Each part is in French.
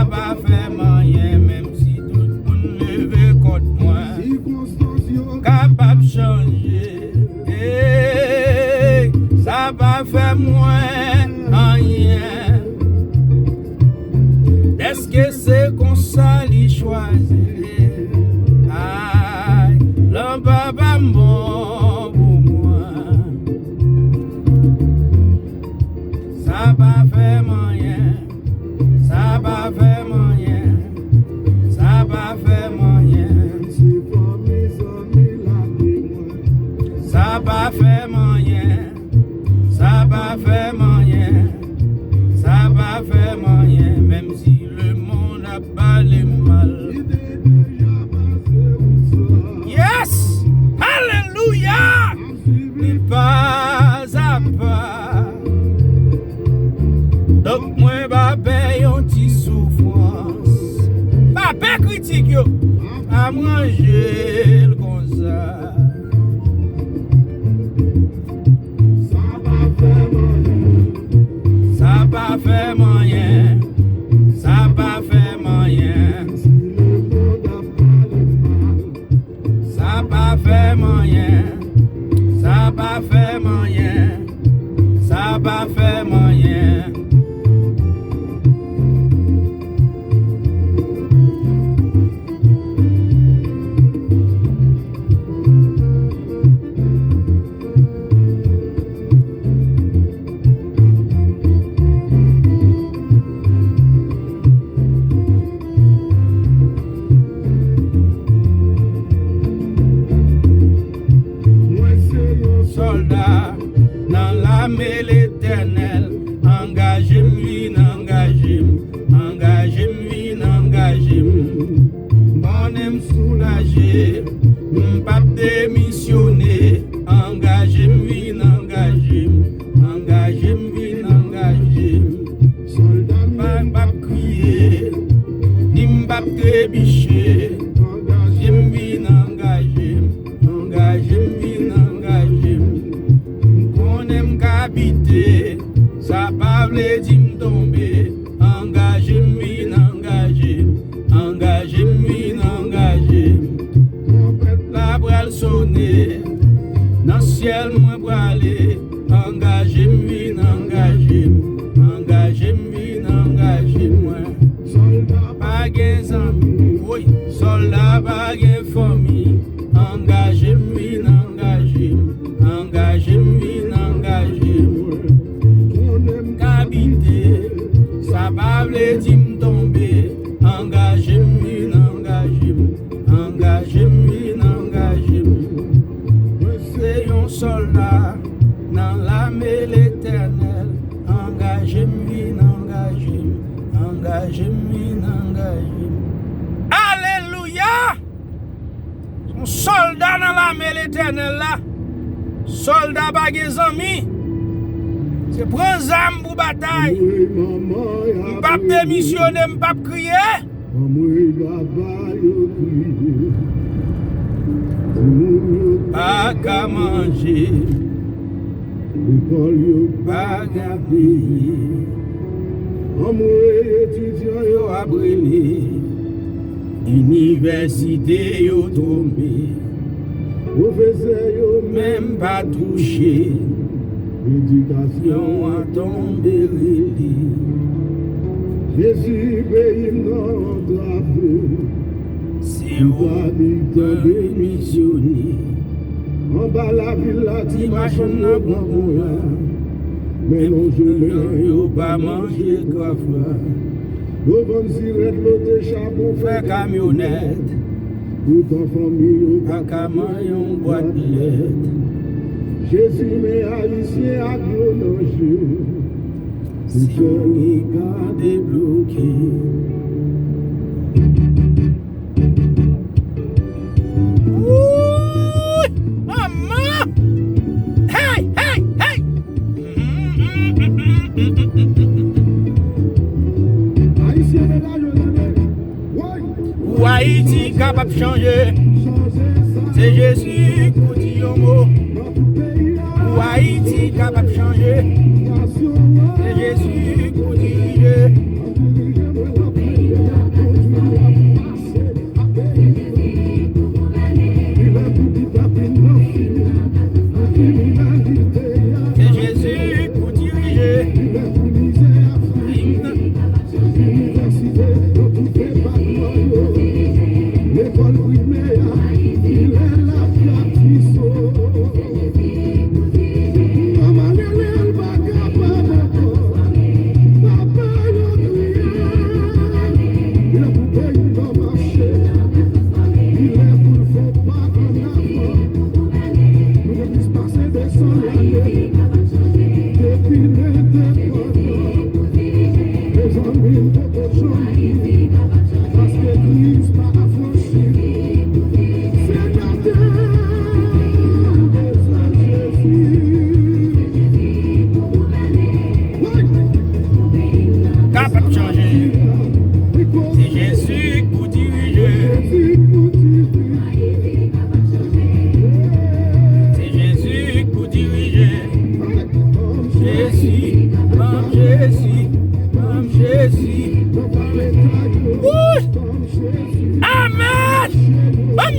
ça va faire moyen, même si tout le monde leve contre moi. Capable de changer, ça va faire moins rien. Est-ce que c'est qu'on s'allie choisir? Aïe, l'homme papa mort pour moi. Ça va faire moyen, ça va faire moyen, ça va faire moyen. Ça va faire moyen, ça va faire moyen, ça va faire moyen, même si le monde a pas les mal. Yes! Alléluia! Et pas à pas. Donc moi va payer une petite souffrance. Pas paix critique yo. À manger le comme ça. Ça va faire moyen, ça va faire moyen. Ça va faire moyen, ça va faire moyen, ça va faire moyen. Soldat dans l'armée l'éternel, engagez-moi, on aime soulager, m'pas démissionner, engagez-moi, soldat m'pas crier, ni m'pas trébicher, habiter, ça pas vle di m'tomber, engagez-moi, la bral sonner, dans ciel moi braller, engagez-moi, pas gen amis, oui, soldat pas gen famille, engagez-moi, ça va vle di m'tomber, engagez-moi, c'est un soldat dans l'armée l'éternel, engagez-moi. Alléluia! Un soldat dans l'armée l'éternel là, soldat pas des amis. C'est prendre zam pour bataille. M'pas démissionner, m'pas crier. Pas qu'à manger, pas qu'à payer. Étudiant yo a brûlé, université yo tombé, professeur yo même pas touché. L'éducation a tombé relé. Jésus paye notre travaux. Si vous habitez démissionner, en bas la ville la t'imagine n'a pas moyen. Mais non je n'ai pas mangé coiffeur. Devant sirette l'autre charbon fait camionnette. Tout en famille pas qu'à manger une boîte de lettres. Jésus mes haïtiens à clonocher, si je regarde débloqué. Maman! Hey, hey, hey! Haïtien est là, je ou Haïti capable de changer, c'est Jésus qui dit un mot. Ou Haïti capable de changer, c'est Jésus qui dirige.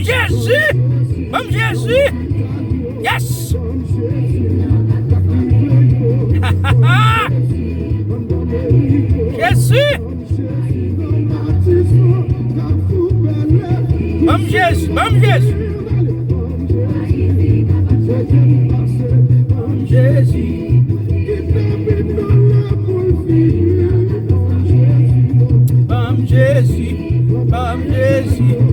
Jésus. Bon Jésus. Yes. Jésus. Bon Jésus. Bon Jésus. Bon Jésus. Bam Jésus, bam Jésus.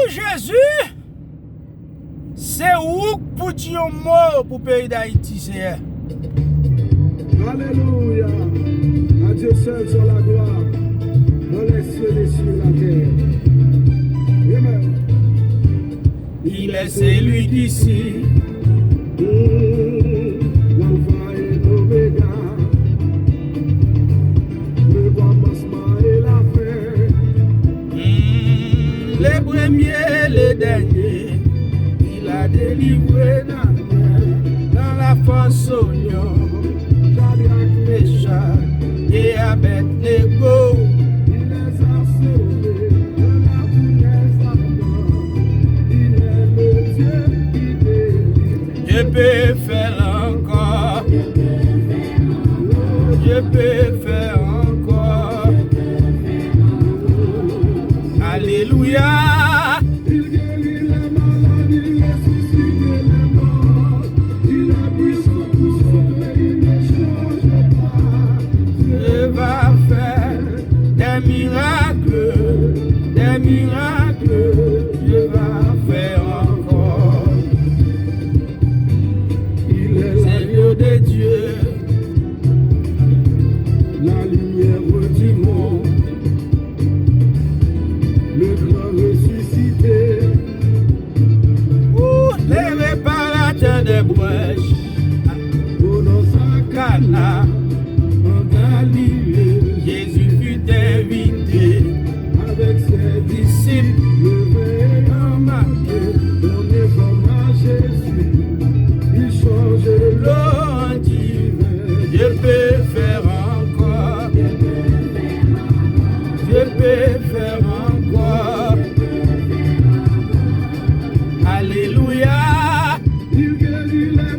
Jésus, c'est où pour dire un mot pour le pays d'Haïti, c'est. Alléluia. À Dieu seul sur la gloire, dans les cieux et sur la terre. Amen. Il est celui d'ici. L'alpha et l'oméga, le commencement et la fin. Les premiers, les derniers, il a délivré dans la fosse au lion, Shadrach, Meshach et Abednego. Il les a sauvés de la fournaise ardente. Il est le Dieu qui délivre. Je peux faire encore. Je peux faire encore. Alléluia. Il guérit les malades, il ressuscite les morts. Il est puissant pour sauver, il ne change pas. Je vais faire des miracles, je vais faire encore. Il est Seigneur de Dieu, la lumière du monde, le grand ressuscité. les réparateurs des brèches, Au nom sacré, Cana, en Galilée, Jésus fut invité, avec ses disciples, disciples en marqué, donné forme à Jésus. Il change l'eau l'eau divin. Je peux faire encore, je peux faire encore. Alléluia. il guérit les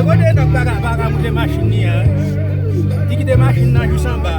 Kote nan para moutre machin ni an. Di ki de machin nan jous an ba.